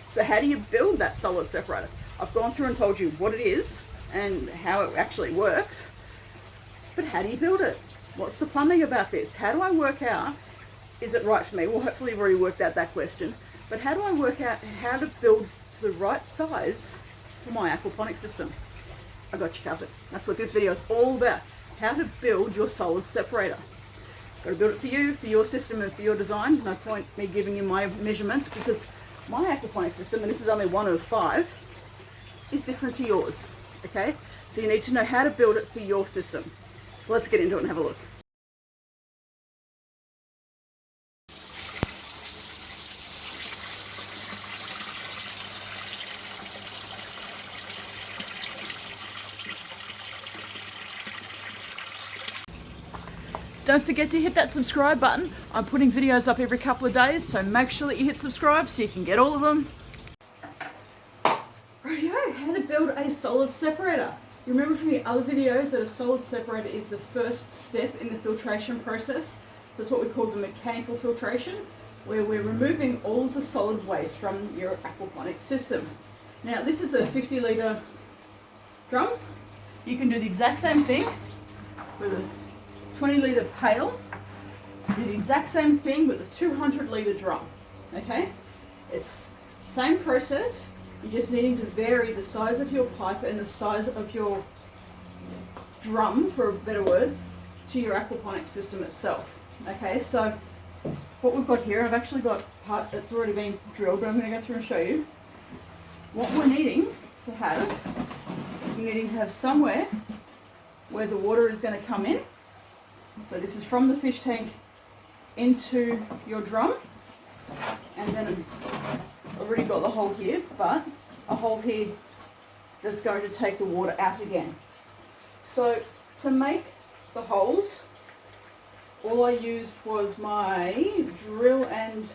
So how do you build that solid separator? I've gone through and told you what it is and how it actually works, but how do you build it? What's the plumbing about this? How do I work out, is it right for me? Well, hopefully you've already worked out that question, but how do I work out how to build to the right size for my aquaponics system? I got you covered. That's what this video is all about. How to build your solid separator. Got to build it for you, for your system and for your design. No point me giving you my measurements because my aquaponics system, and this is only one of 5, is different to yours. Okay? So you need to know how to build it for your system. Let's get into it and have a look. Don't forget to hit that subscribe button. I'm putting videos up every couple of days, so make sure that you hit subscribe so you can get all of them. Rightio, how to build a solid separator. You remember from the other videos that a solid separator is the first step in the filtration process. So it's what we call the mechanical filtration, where we're removing all of the solid waste from your aquaponics system. Now this is a 50 litre drum. You can do the exact same thing with a 20 litre pail. Do the exact same thing with a 200 litre drum. Okay? It's same process. You're just needing to vary the size of your pipe and the size of your drum, for a better word, to your aquaponics system itself. Okay, so what we've got here, I've actually got part that's already been drilled, but I'm going to go through and show you. What we're needing to have is we're needing to have somewhere where the water is going to come in. So this is from the fish tank into your drum, and then I've already got the hole here, but a hole here that's going to take the water out again. So to make the holes, all I used was my drill and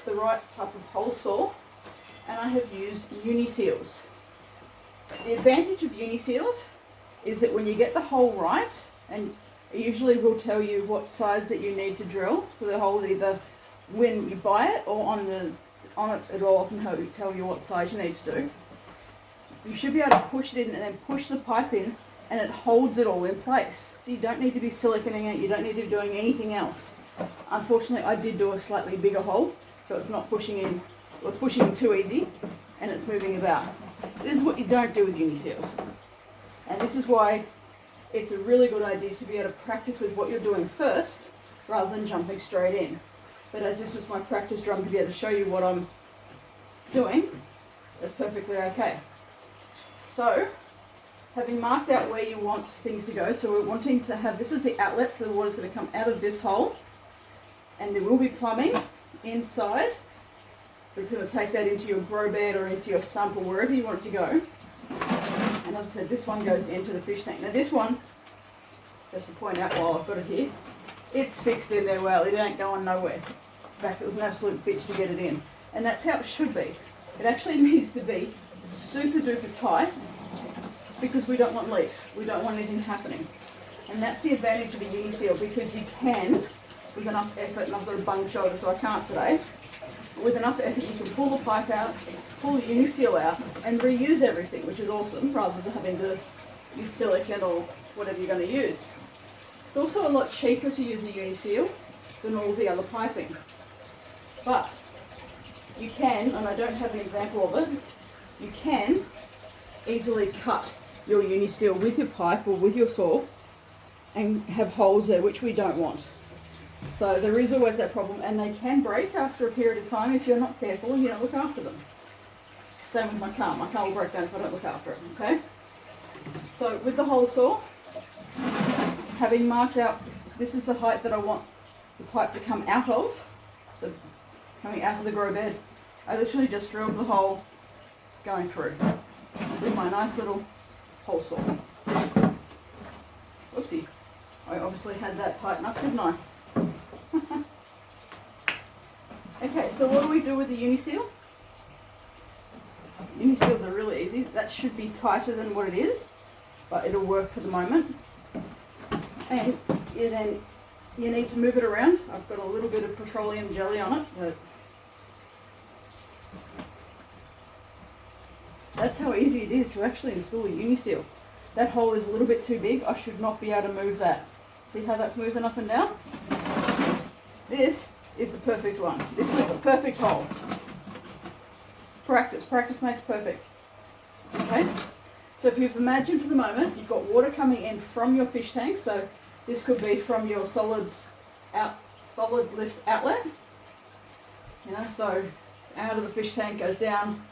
the right type of hole saw, and I have used uni-seals. The advantage of uni-seals is that when you get the hole right, and it usually will tell you what size that you need to drill for the holes, either when you buy it or on it, it'll often tell you what size you need to do. You should be able to push it in and then push the pipe in, and it holds it all in place. So you don't need to be siliconing it, you don't need to be doing anything else. Unfortunately, I did do a slightly bigger hole, so it's not pushing in, well, it's pushing in too easy, and it's moving about. This is what you don't do with uni-seals. And this is why it's a really good idea to be able to practice with what you're doing first, rather than jumping straight in. But as this was my practice drum to be able to show you what I'm doing, that's perfectly okay. So, having marked out where you want things to go, so we're wanting to have, this is the outlet, so the water's going to come out of this hole, and there will be plumbing inside. It's going to take that into your grow bed or into your sump or wherever you want it to go. And as I said, this one goes into the fish tank. Now this one, just to point out while I've got it here, it's fixed in there well, it ain't going nowhere. In fact, it was an absolute bitch to get it in. And that's how it should be. It actually needs to be super duper tight because we don't want leaks. We don't want anything happening. And that's the advantage of a uni-seal, because you can, with enough effort, and I've got a bung shoulder so I can't today, but with enough effort you can pull the pipe out, pull the uni-seal out and reuse everything, which is awesome, rather than having to use silicone or whatever you're going to use. It's also a lot cheaper to use a uni-seal than all the other piping. But you can, and I don't have an example of it, you can easily cut your uni-seal with your pipe or with your saw and have holes there, which we don't want. So there is always that problem, and they can break after a period of time if you're not careful and you don't look after them. It's the same with my car. My car will break down if I don't look after it, okay? So with the hole saw, having marked out, this is the height that I want the pipe to come out of, so coming out of the grow bed, I literally just drilled the hole going through with my nice little hole saw. Whoopsie, I obviously had that tight enough, didn't I? Okay, so what do we do with the uni-seal? Uni-seals are really easy. That should be tighter than what it is, but it'll work for the moment. And then you need to move it around. I've got a little bit of petroleum jelly on it, but That's how easy it is to actually install a Uniseal. That hole is a little bit too big. I should not be able to move that. See how that's moving up and down? This is the perfect one. This was the perfect hole. Practice makes perfect. Okay? So if you've imagined for the moment, you've got water coming in from your fish tank. So this could be from your solid lift outlet. You know, so out of the fish tank goes down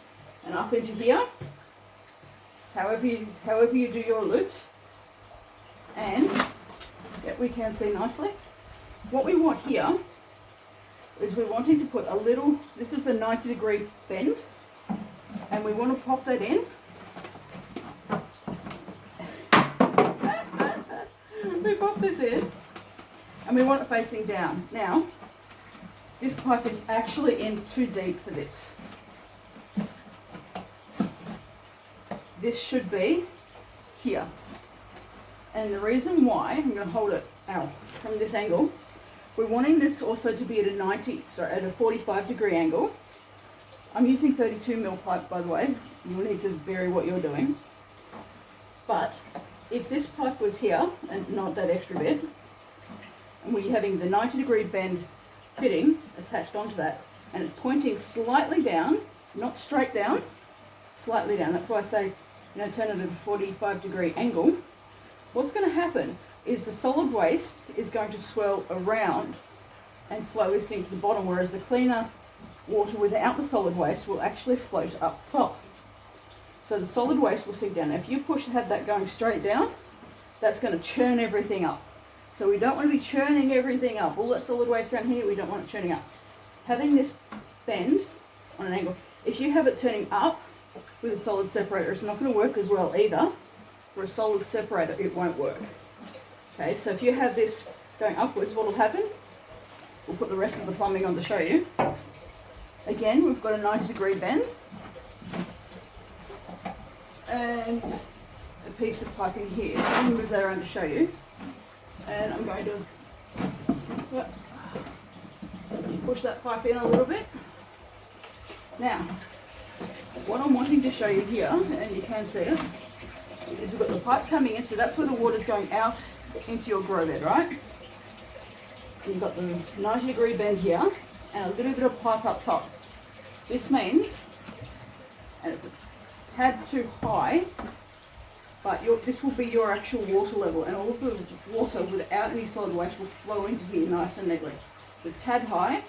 and up into here. However you do your loops. And yep, we can see nicely. What we want here is we're wanting to put a little, this is a 90-degree bend, and we want to pop that in. We pop this in, and we want it facing down. Now, this pipe is actually in too deep for this. This should be here. And the reason why, I'm going to hold it out from this angle, we're wanting this also to be at a 45-degree angle. I'm using 32mm pipe, by the way. You'll need to vary what you're doing. But if this pipe was here, and not that extra bit, and we're having the 90-degree bend fitting attached onto that, and it's pointing slightly down, not straight down, slightly down. That's why I say, you know, turn it at a 45-degree angle. What's going to happen is the solid waste is going to swirl around and slowly sink to the bottom, whereas the cleaner water without the solid waste will actually float up top. So the solid waste will sink down. Now, if you have that going straight down, that's going to churn everything up. So we don't want to be churning everything up. All that solid waste down here, we don't want it churning up. Having this bend on an angle, if you have it turning up with a solid separator, it's not going to work as well either. For a solid separator, it won't work. Okay, so if you have this going upwards, what will happen? We'll put the rest of the plumbing on to show you. Again, we've got a 90-degree bend and a piece of piping here. I'm going to move that around to show you. And I'm going to push that pipe in a little bit. Now, what I'm wanting to show you here, and you can see it, is we've got the pipe coming in, so that's where the water's going out into your grow bed, right? And you've got the 90-degree bend here, and a little bit of pipe up top. This means, and it's a tad too high, but this will be your actual water level, and all of the water without any solid waste will flow into here nice and neatly. It's a tad high,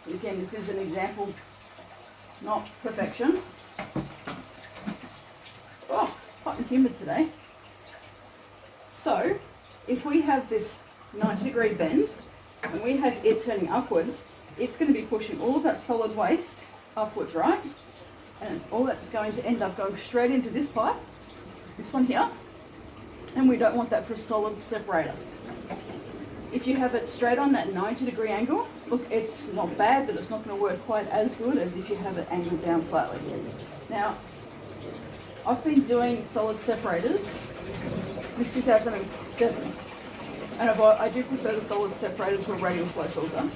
and again, this is an example, not perfection. Oh, hot and humid today. So, if we have this 90-degree bend, and we have it turning upwards, it's going to be pushing all of that solid waste upwards, right? And all that's going to end up going straight into this pipe, this one here, and we don't want that for a solid separator. If you have it straight on that 90-degree angle, look, it's not bad, but it's not going to work quite as good as if you have it angled down slightly. Now, I've been doing solid separators since 2007, and I do prefer the solid separator to a radial flow filter.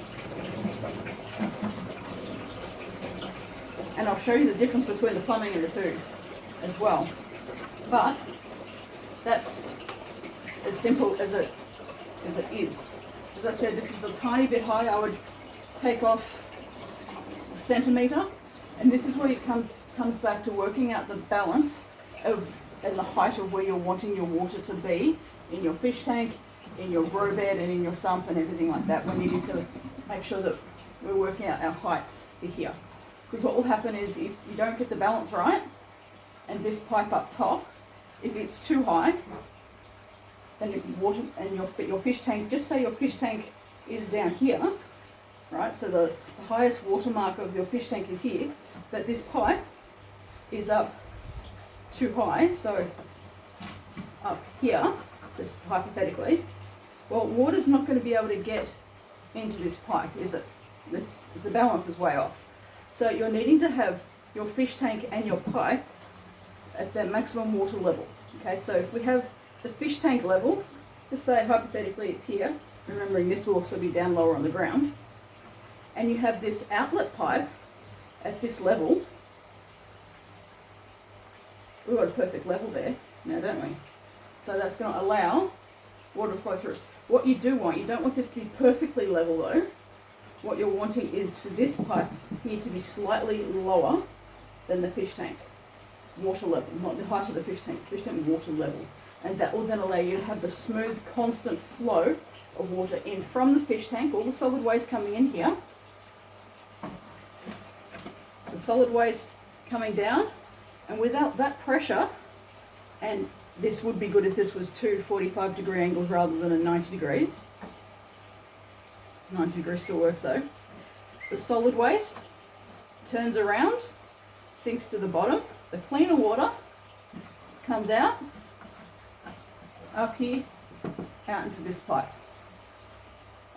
And I'll show you the difference between the plumbing and the two as well. But that's as simple as it is. As I said, this is a tiny bit high. I would take off a centimetre, and this is where it comes back to working out the balance of and the height of where you're wanting your water to be in your fish tank, in your grow bed, and in your sump and everything like that. We need to make sure that we're working out our heights here. Because what will happen is if you don't get the balance right, and this pipe up top, if it's too high, then water and your fish tank, just say your fish tank is down here, right? So the highest water mark of your fish tank is here, but this pipe is up too high, so up here, just hypothetically, well, water's not going to be able to get into this pipe, is it? The balance is way off. So you're needing to have your fish tank and your pipe at that maximum water level. Okay, so if we have the fish tank level, just say hypothetically it's here, remembering this will also be down lower on the ground, and you have this outlet pipe at this level, we've got a perfect level there now, don't we? So that's going to allow water to flow through. What you do want, you don't want this to be perfectly level though. What you're wanting is for this pipe here to be slightly lower than the fish tank. Water level, not the height of the fish tank water level. And that will then allow you to have the smooth, constant flow of water in from the fish tank, all the solid waste coming in here. The solid waste coming down, and without that pressure, and this would be good if this was 2 45-degree angles rather than a 90-degree. 90 degrees still works though. The solid waste turns around, sinks to the bottom. The cleaner water comes out, up here, out into this pipe.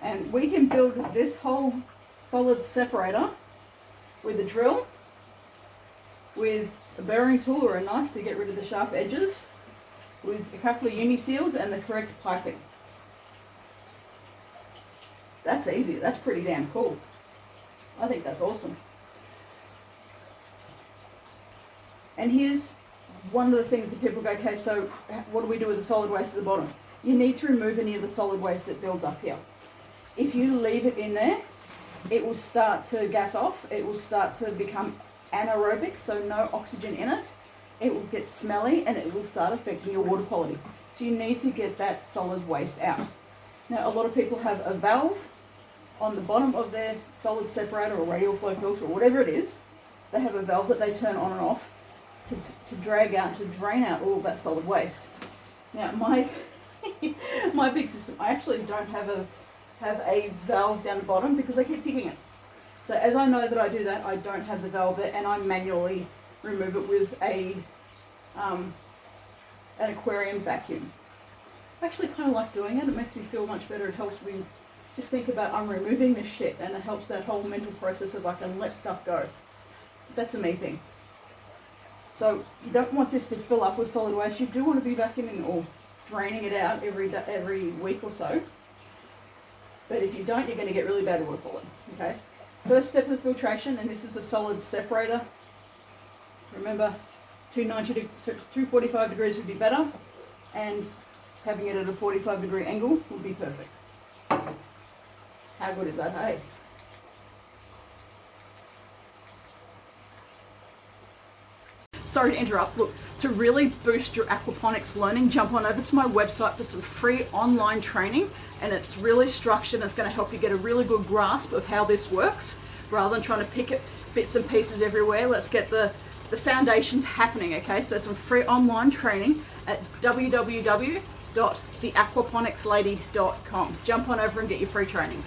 And we can build this whole solids separator with a drill, with a bearing tool or a knife to get rid of the sharp edges, with a couple of uni seals and the correct piping. That's easy. That's pretty damn cool. I think that's awesome. And here's one of the things that people go, okay, so what do we do with the solid waste at the bottom? You need to remove any of the solid waste that builds up here. If you leave it in there, it will start to gas off. It will start to become anaerobic, so no oxygen in it. It will get smelly and it will start affecting your water quality. So you need to get that solid waste out. Now, a lot of people have a valve on the bottom of their solid separator or radial flow filter or whatever it is. They have a valve that they turn on and off to drag out, to drain out all of that solid waste. Now, my my big system, I actually don't have a valve down the bottom because I keep picking it. So as I know that I do that, I don't have the valve there, and I manually remove it with an aquarium vacuum. I actually kind of like doing it. It makes me feel much better. It helps me just think about I'm removing this shit, and it helps that whole mental process of I can let stuff go. That's a me thing. So you don't want this to fill up with solid waste. You do want to be vacuuming or draining it out every week or so. But if you don't, you're going to get really bad water quality. Okay. First step with filtration, and this is a solids separator. Remember, 245 degrees would be better, and having it at a 45-degree angle would be perfect. How good is that, hey? Sorry to interrupt. Look, to really boost your aquaponics learning, jump on over to my website for some free online training, and it's really structured and it's going to help you get a really good grasp of how this works rather than trying to pick it bits and pieces everywhere. Let's get the foundations happening, okay? So some free online training at www.theaquaponicslady.com. Jump on over and get your free training.